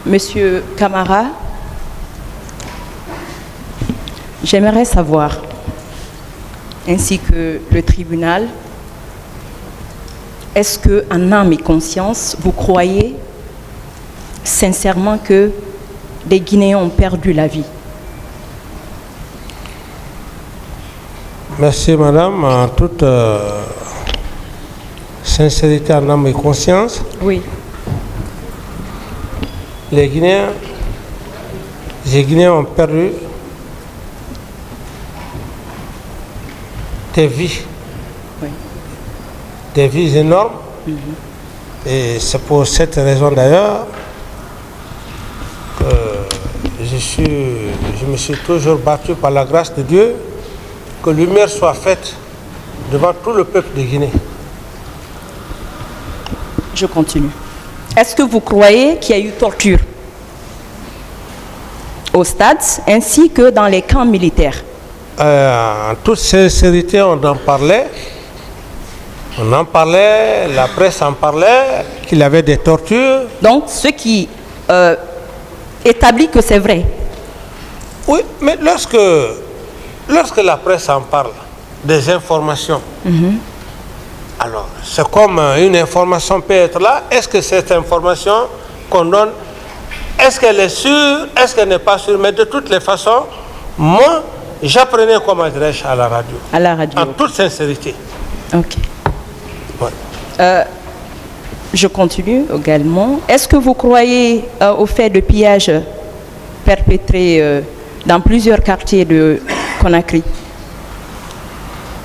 Monsieur Camara, j'aimerais savoir, ainsi que le tribunal, est-ce que, en âme et conscience, vous croyez sincèrement que des Guinéens ont perdu la vie? Merci madame, en toute sincérité, en âme et conscience. Oui. Les Guinéens ont perdu des vies. Oui. Des vies énormes. Et c'est pour cette raison d'ailleurs que je me suis toujours battu par la grâce de Dieu que lumière soit faite devant tout le peuple de Guinée. Je continue. Est-ce que vous croyez qu'il y a eu torture au stade ainsi que dans les camps militaires? En toute sincérité, on en parlait. On en parlait, la presse en parlait, qu'il y avait des tortures. Donc, ce qui établit que c'est vrai. Oui, mais lorsque la presse en parle, des informations, alors c'est comme une information peut être là. Est-ce que cette information qu'on donne, est-ce qu'elle est sûre, est-ce qu'elle n'est pas sûre? Mais de toutes les façons, moi, j'apprenais comment dirais-je à la radio. À la radio. En toute sincérité. Ok. Ouais. Je continue également. Est-ce que vous croyez au fait de pillage perpétré dans plusieurs quartiers de Conakry?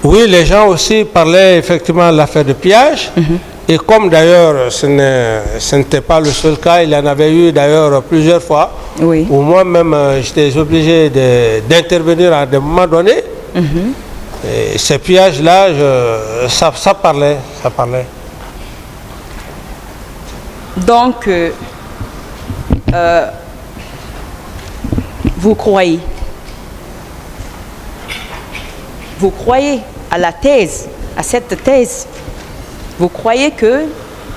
Oui, les gens aussi parlaient effectivement de l'affaire de pillage. Et comme d'ailleurs ce n'était pas le seul cas, il y en avait eu d'ailleurs plusieurs fois, Oui. où moi-même j'étais obligé d'intervenir à des moments donnés. Et ces pillages-là, ça parlait. Donc, vous croyez à la thèse, à cette thèse? Vous croyez que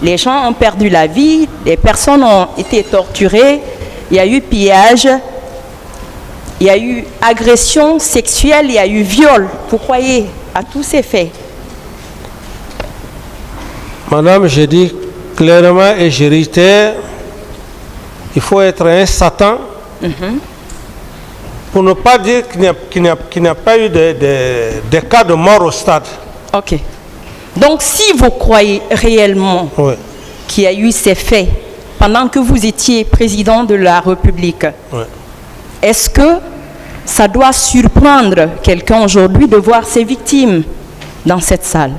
les gens ont perdu la vie, les personnes ont été torturées, il y a eu pillage, il y a eu agression sexuelle, il y a eu viol. Vous croyez à tous ces faits? Madame, je dis clairement et je réitère, il faut être un Satan pour ne pas dire qu'il n'y a pas eu de cas de mort au stade. Ok. Donc, si vous croyez réellement qu'il y a eu ces faits pendant que vous étiez président de la République, est-ce que ça doit surprendre quelqu'un aujourd'hui de voir ses victimes dans cette salle?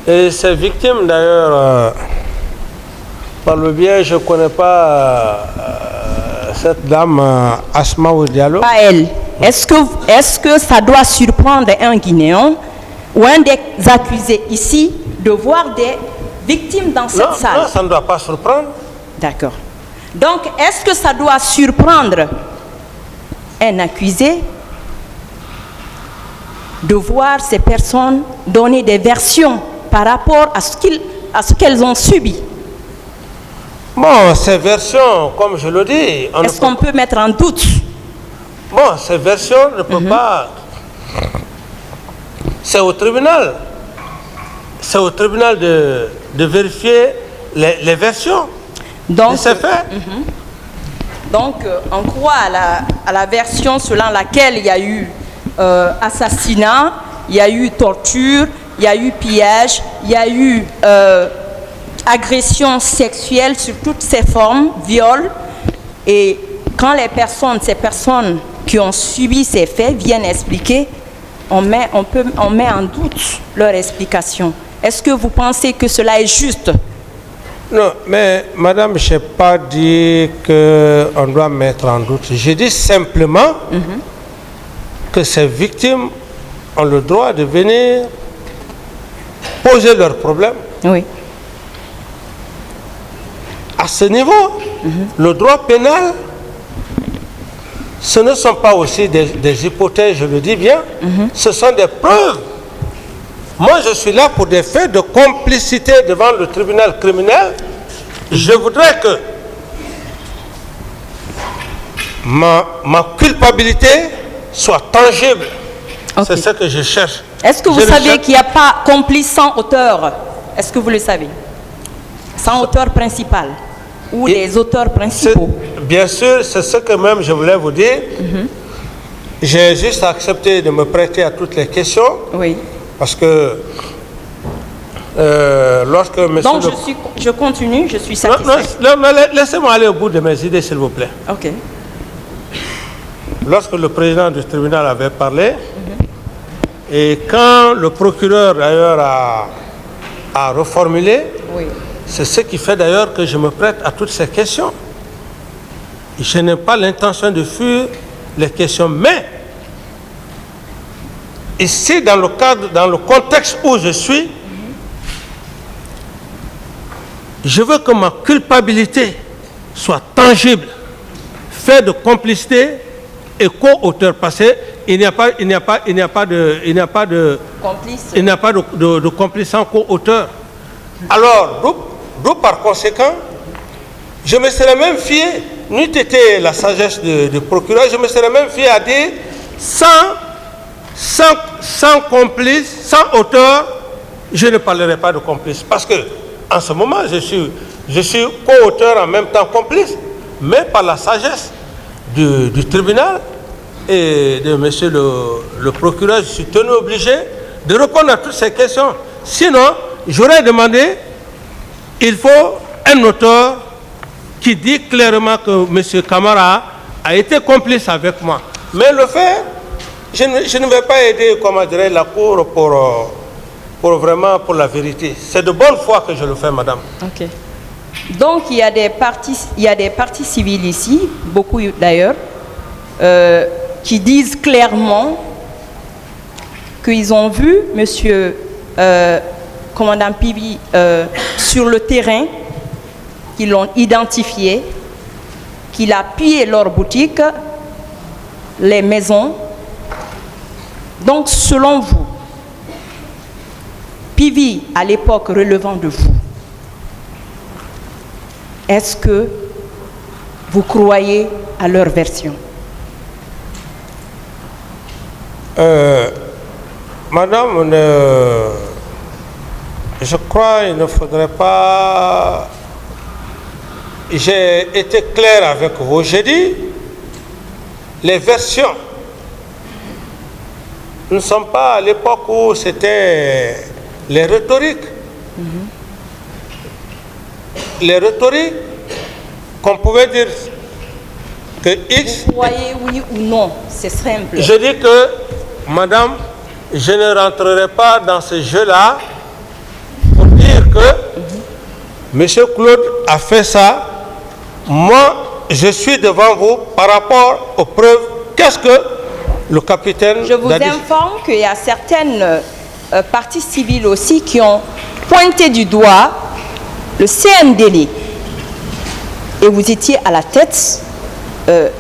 Et ces victimes, d'ailleurs, par le biais, je ne connais pas cette dame Asma Diallo. Pas elle. Est-ce que ça doit surprendre un Guinéen ou un des accusés ici de voir des victimes dans cette salle? Non, ça ne doit pas surprendre. D'accord. Donc, est-ce que ça doit surprendre un accusé de voir ces personnes donner des versions par rapport à ce qu'elles ont subi? Bon, ces versions, comme je le dis... Est-ce qu'on peut mettre en doute? Bon, ces versions ne peuvent pas... C'est au tribunal. C'est au tribunal de vérifier les versions de ces faits. Donc, on croit à la version selon laquelle il y a eu assassinat, il y a eu torture, il y a eu pillage, il y a eu agression sexuelle sur toutes ses formes, viol. Et quand ces personnes qui ont subi ces faits viennent expliquer, on met en doute leur explication. Est-ce que vous pensez que cela est juste? Non, mais madame, je n'ai pas dit qu'on doit mettre en doute. Je dis simplement que ces victimes ont le droit de venir poser leurs problèmes. Oui. À ce niveau, le droit pénal, ce ne sont pas aussi des hypothèses, je le dis bien, ce sont des preuves. Moi, je suis là pour des faits de complicité devant le tribunal criminel. Je voudrais que ma culpabilité soit tangible. Okay. C'est ce que je cherche. Est-ce que vous savez qu'il n'y a pas complice sans auteur? Est-ce que vous le savez? Sans auteur principal ou les auteurs principaux? Bien sûr, c'est ce que même je voulais vous dire. J'ai juste accepté de me prêter à toutes les questions. Oui. Parce que lorsque monsieur... Donc je continue, je suis satisfait. Non, laissez-moi aller au bout de mes idées, s'il vous plaît. Ok. Lorsque le président du tribunal avait parlé, et quand le procureur d'ailleurs a reformulé, oui. C'est ce qui fait d'ailleurs que je me prête à toutes ces questions. Je n'ai pas l'intention de fuir les questions, mais ici, dans le contexte où je suis, je veux que ma culpabilité soit tangible, fait de complicité et co-auteur, parce qu'il n'y a pas de complice sans co-auteur. Alors, d'où par conséquent, je me serais même fié, n'eût été la sagesse du procureur, je me serais même fié à dire sans complice, sans auteur, je ne parlerai pas de complice. Parce que en ce moment, je suis co-auteur en même temps complice, mais par la sagesse du tribunal et de monsieur le procureur, je suis tenu obligé de répondre à toutes ces questions. Sinon, j'aurais demandé, il faut un auteur qui dit clairement que M. Camara a été complice avec moi. Mais le fait, je ne vais pas aider, comment dirais, la Cour pour vraiment pour la vérité. C'est de bonne foi que je le fais, madame. Ok. Donc il y a des parties civiles ici, beaucoup d'ailleurs, qui disent clairement qu'ils ont vu M. commandant Pivi sur le terrain, qu'ils l'ont identifié, qu'il a pillé leurs boutiques, les maisons. Donc, selon vous, Pivi, à l'époque relevant de vous, est-ce que vous croyez à leur version? Madame, je crois qu'il ne faudrait pas... J'ai été clair avec vous. J'ai dit, les versions, nous ne sommes pas à l'époque où c'était les rhétoriques. Les rhétoriques, qu'on pouvait dire que X... Vous croyez oui ou non? C'est simple. Je dis que, madame, je ne rentrerai pas dans ce jeu-là pour dire que M. Claude a fait ça. Moi, je suis devant vous par rapport aux preuves. Qu'est-ce que le capitaine... Je vous informe qu'il y a certaines parties civiles aussi qui ont pointé du doigt le CNDD. Et vous étiez à la tête de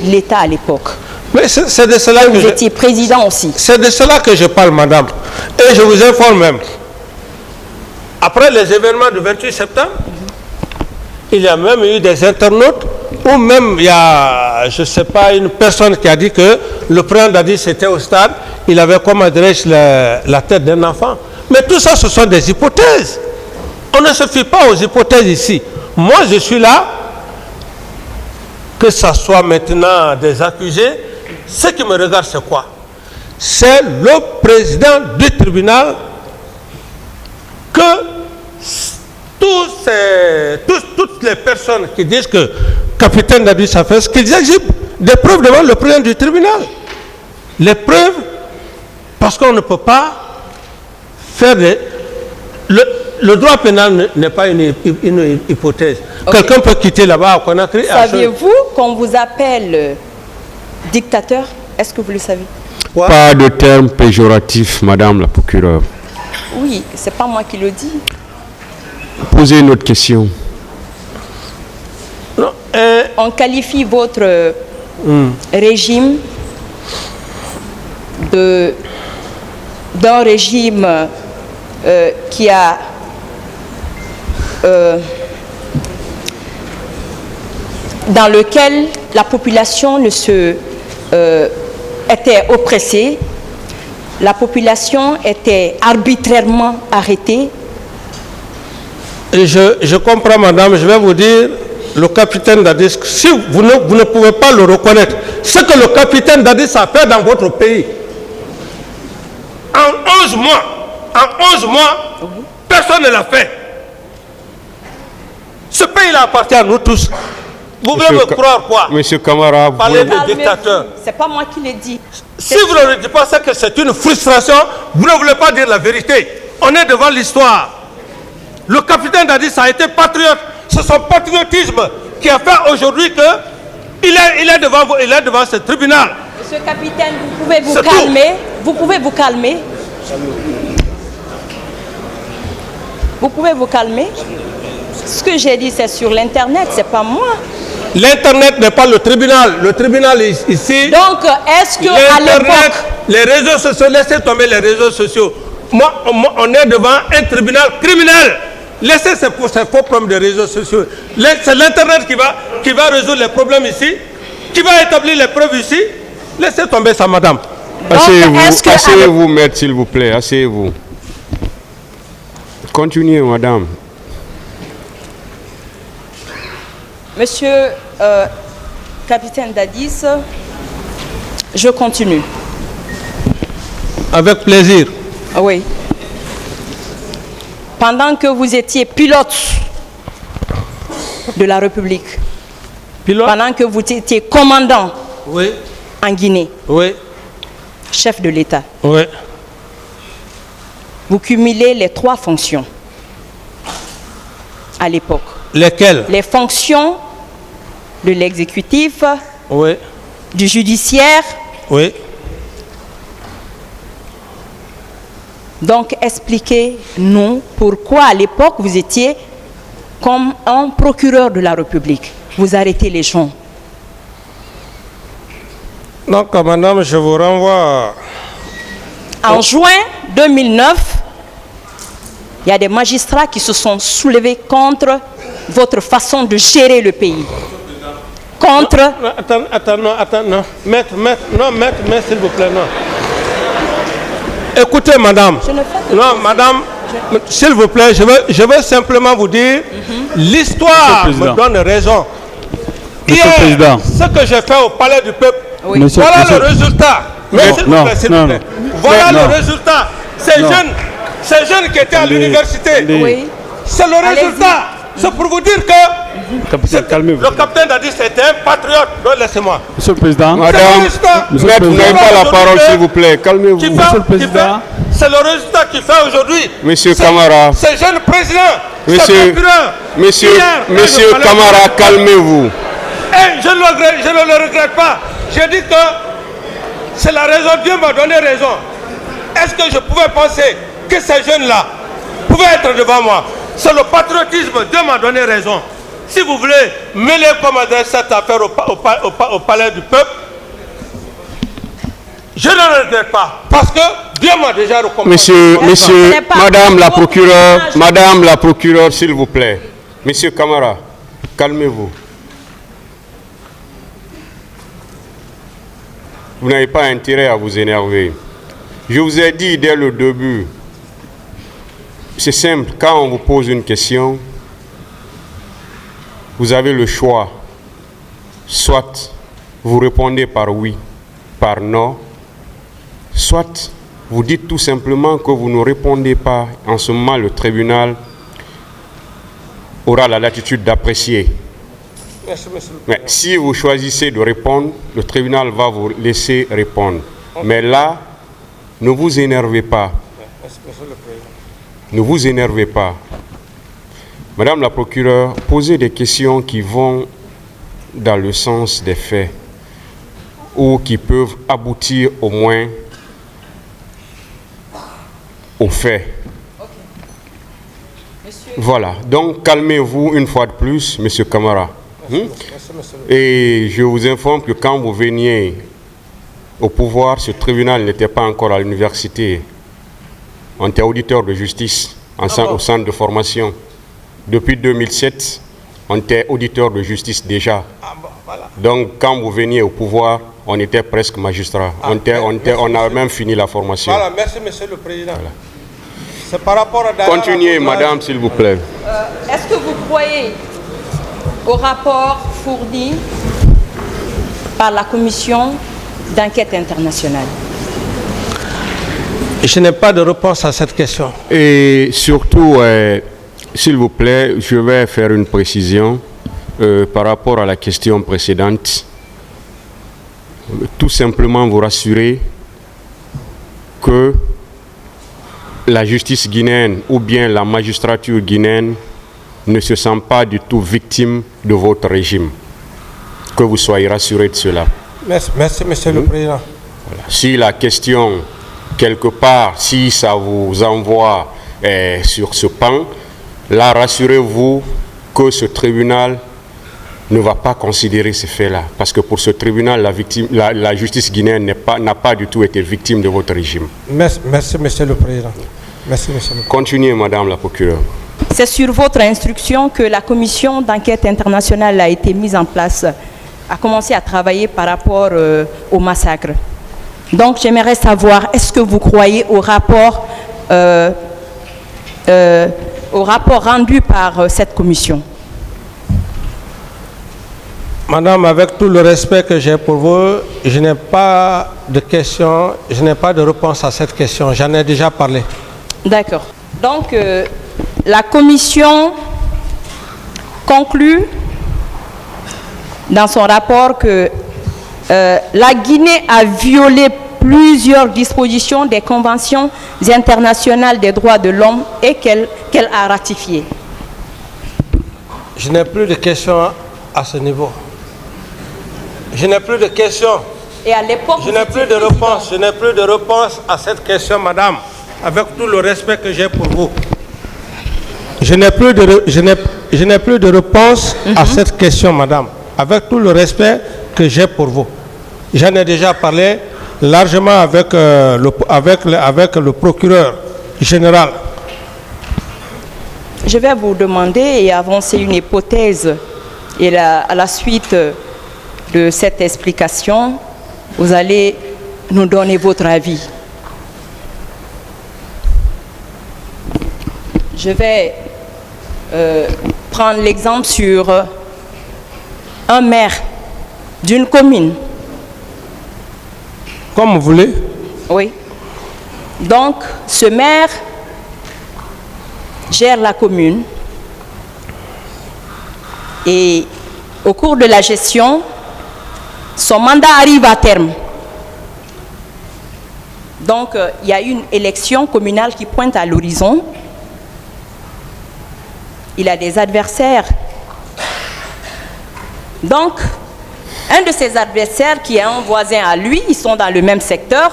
l'État à l'époque. Mais c'est de cela que vous étiez président aussi. C'est de cela que je parle, madame. Et je vous informe même. Après les événements du 28 septembre, il y a même eu des internautes, ou même il y a, je ne sais pas, une personne qui a dit que le président Dadis était au stade, il avait comme adresse la tête d'un enfant. Mais tout ça, ce sont des hypothèses. On ne se fie pas aux hypothèses ici. Moi, je suis là, que ce soit maintenant des accusés. Ce qui me regarde, c'est quoi? C'est le président du tribunal que toutes les personnes qui disent que capitaine Dadis a fait ce qu'ils exhibent des preuves devant le président du tribunal. Les preuves, parce qu'on ne peut pas faire le droit pénal n'est pas une hypothèse. Okay. Quelqu'un peut quitter là-bas à Conakry. Saviez-vous qu'on vous appelle dictateur? Est-ce que vous le savez? Ouais. Pas de terme péjoratif, madame la procureure. Oui, c'est pas moi qui le dis. Posez une autre question. Non, on qualifie votre régime d'un régime qui a dans lequel la population était oppressée, la population était arbitrairement arrêtée. Et je comprends, madame, je vais vous dire, le capitaine Dadis, si vous ne pouvez pas le reconnaître, ce que le capitaine Dadis a fait dans votre pays, en 11 mois, personne ne l'a fait. Ce pays-là appartient à nous tous. Vous voulez me croire quoi? Monsieur Camara, parlez de dictateur. C'est pas moi qui l'ai dit. Si vous ne le dites pas, c'est que c'est une frustration. Vous ne voulez pas dire la vérité. On est devant l'histoire. Le capitaine Dadis a été patriote. C'est son patriotisme qui a fait aujourd'hui qu'il est devant ce tribunal. Monsieur le capitaine, vous pouvez vous calmer. Vous pouvez vous calmer. Vous pouvez vous calmer. Ce que j'ai dit, c'est sur l'Internet, c'est pas moi. L'Internet n'est pas le tribunal. Le tribunal est ici. Donc, est-ce que à l'époque... Les réseaux sociaux, laissez tomber les réseaux sociaux. On est devant un tribunal criminel. Laissez ces faux problèmes des réseaux sociaux. C'est l'Internet qui va résoudre les problèmes ici, qui va établir les preuves ici. Laissez tomber ça, madame. Asseyez-vous, maître, s'il vous plaît. Asseyez-vous. Continuez, madame. Monsieur capitaine Dadis, je continue. Avec plaisir. Oui. Pendant que vous étiez pilote de la République, pendant que vous étiez commandant en Guinée, chef de l'État, vous cumulez les 3 fonctions à l'époque. Lesquelles? Les fonctions de l'exécutif, du judiciaire. Donc, expliquez-nous pourquoi à l'époque vous étiez comme un procureur de la République. Vous arrêtez les gens. Donc, madame, je vous renvoie... En juin 2009, il y a des magistrats qui se sont soulevés contre votre façon de gérer le pays. Contre... Non. Maître, s'il vous plaît, non. Écoutez, madame. Non, madame, s'il vous plaît, je veux simplement vous dire, l'histoire me donne raison. Monsieur le Président. Ce que j'ai fait au Palais du Peuple, voilà le résultat. S'il vous plaît. Voilà le résultat. Ces jeunes qui étaient à l'université, c'est le résultat. C'est pour vous dire que le capitaine Dadis était un patriote. Laissez-moi. Monsieur le Président. Madame, vous n'avez pas la parole, s'il vous plaît. Calmez-vous. Monsieur le Président. C'est le résultat qu'il fait aujourd'hui. Monsieur Camara. Ces jeunes présidents, Monsieur Camara, calmez-vous. Je ne le regrette pas. J'ai dit que c'est la raison. Dieu m'a donné raison. Est-ce que je pouvais penser que ces jeunes-là pouvaient être devant moi? C'est le patriotisme. Dieu m'a donné raison. Si vous voulez mêler comme adresse cette affaire au Palais du Peuple, je ne le regrette pas. Parce que Dieu m'a déjà recommandé. Madame la procureure, s'il vous plaît. Monsieur Camara, calmez-vous. Vous n'avez pas intérêt à vous énerver. Je vous ai dit dès le début, c'est simple, quand on vous pose une question, vous avez le choix. Soit vous répondez par oui, par non, soit vous dites tout simplement que vous ne répondez pas. En ce moment, le tribunal aura la latitude d'apprécier. Mais si vous choisissez de répondre, le tribunal va vous laisser répondre. Mais là, ne vous énervez pas. Ne vous énervez pas. Madame la procureure, posez des questions qui vont dans le sens des faits ou qui peuvent aboutir au moins aux faits. Voilà. Donc, calmez-vous une fois de plus, Monsieur Camara. Et je vous informe que quand vous veniez au pouvoir, ce tribunal n'était pas encore à l'université. On était auditeur de justice au centre de formation. Depuis 2007, On était auditeur de justice déjà. Ah bon, voilà. Donc, quand vous veniez au pouvoir, on était presque magistrat. On a même fini la formation. Voilà, merci, Monsieur le Président. Voilà. C'est par rapport à... Continuez, madame, s'il vous plaît. Est-ce que vous croyez au rapport fourni par la commission d'enquête internationale? Je n'ai pas de réponse à cette question. Et surtout, s'il vous plaît, je vais faire une précision par rapport à la question précédente. Tout simplement vous rassurer que la justice guinéenne ou bien la magistrature guinéenne ne se sent pas du tout victime de votre régime. Que vous soyez rassurés de cela. Merci, Monsieur le Président. Voilà. Si la question, quelque part, si ça vous envoie sur ce pan, là, rassurez-vous que ce tribunal ne va pas considérer ces faits-là. Parce que pour ce tribunal, la justice guinéenne n'a pas du tout été victime de votre régime. Merci, Monsieur le Président. Merci, Monsieur le Président. Continuez, Madame la procureure. C'est sur votre instruction que la commission d'enquête internationale a été mise en place, a commencé à travailler par rapport au massacre. Donc j'aimerais savoir, est-ce que vous croyez au rapport rendu par cette commission? Madame, avec tout le respect que j'ai pour vous, je n'ai pas de question, je n'ai pas de réponse à cette question. J'en ai déjà parlé. D'accord. Donc, la commission conclut dans son rapport que la Guinée a violé plusieurs dispositions des conventions internationales des droits de l'homme et qu'elle a ratifiées. Je n'ai plus de questions à ce niveau. Je n'ai plus de questions. Et à l'époque, je n'ai plus de réponse. Je n'ai plus de réponse à cette question, madame, avec tout le respect que j'ai pour vous. Je n'ai plus de réponse à cette question, madame, avec tout le respect que j'ai pour vous. J'en ai déjà parlé largement avec le procureur général. Je vais vous demander et avancer une hypothèse. Et à la suite de cette explication, vous allez nous donner votre avis. Je vais prendre l'exemple sur un maire d'une commune. Comme vous voulez. Oui. Donc, ce maire gère la commune et au cours de la gestion, son mandat arrive à terme. Donc, il y a une élection communale qui pointe à l'horizon. Il a des adversaires. Donc, un de ses adversaires, qui est un voisin à lui, ils sont dans le même secteur,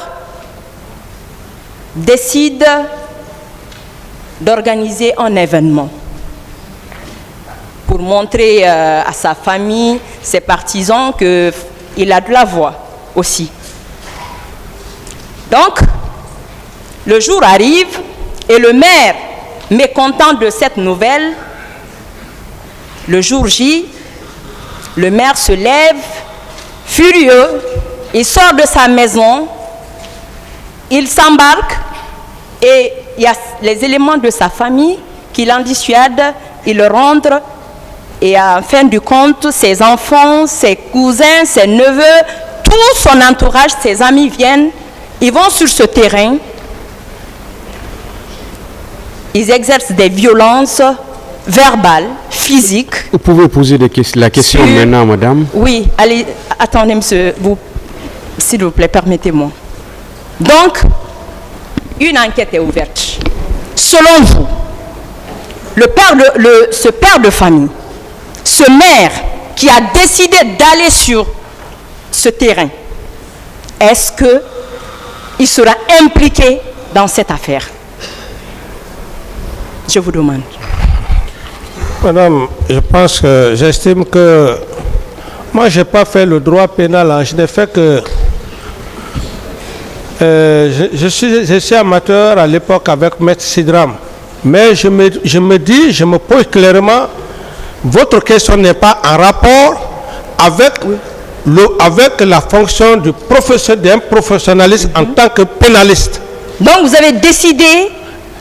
décide d'organiser un événement pour montrer à sa famille, ses partisans, qu'il a de la voix aussi. Donc, le jour arrive et le maire, mécontent de cette nouvelle, le jour J, le maire se lève, furieux, il sort de sa maison, il s'embarque et il y a les éléments de sa famille qui l'en dissuadent, ils le rentrent et en fin du compte, ses enfants, ses cousins, ses neveux, tout son entourage, ses amis viennent, ils vont sur ce terrain, ils exercent des violences verbales, physiques. Vous pouvez poser la question maintenant, madame? Oui, allez, attendez, monsieur, s'il vous plaît, permettez-moi. Donc, une enquête est ouverte. Selon vous, ce père de famille, ce maire qui a décidé d'aller sur ce terrain, est-ce qu'il sera impliqué dans cette affaire? Je vous demande. Madame, j'estime que moi, je n'ai pas fait le droit pénal. Hein. Je n'ai fait que... je suis amateur à l'époque avec Maître Sidram. Mais je me pose clairement votre question n'est pas en rapport avec, avec la fonction d'un professionnaliste en tant que pénaliste. Donc vous avez décidé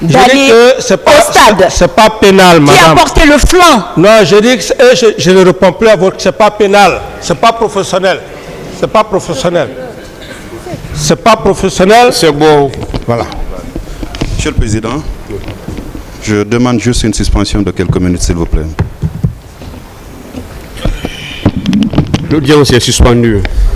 d'aller au stade. C'est pas pénal, madame. Qui a porté le flanc? Non, je dis que je ne réponds plus à votre... C'est pas pénal, c'est pas professionnel. C'est pas professionnel. C'est pas professionnel. C'est bon. Voilà. Monsieur le Président, je demande juste une suspension de quelques minutes, s'il vous plaît. L'audience est suspendue.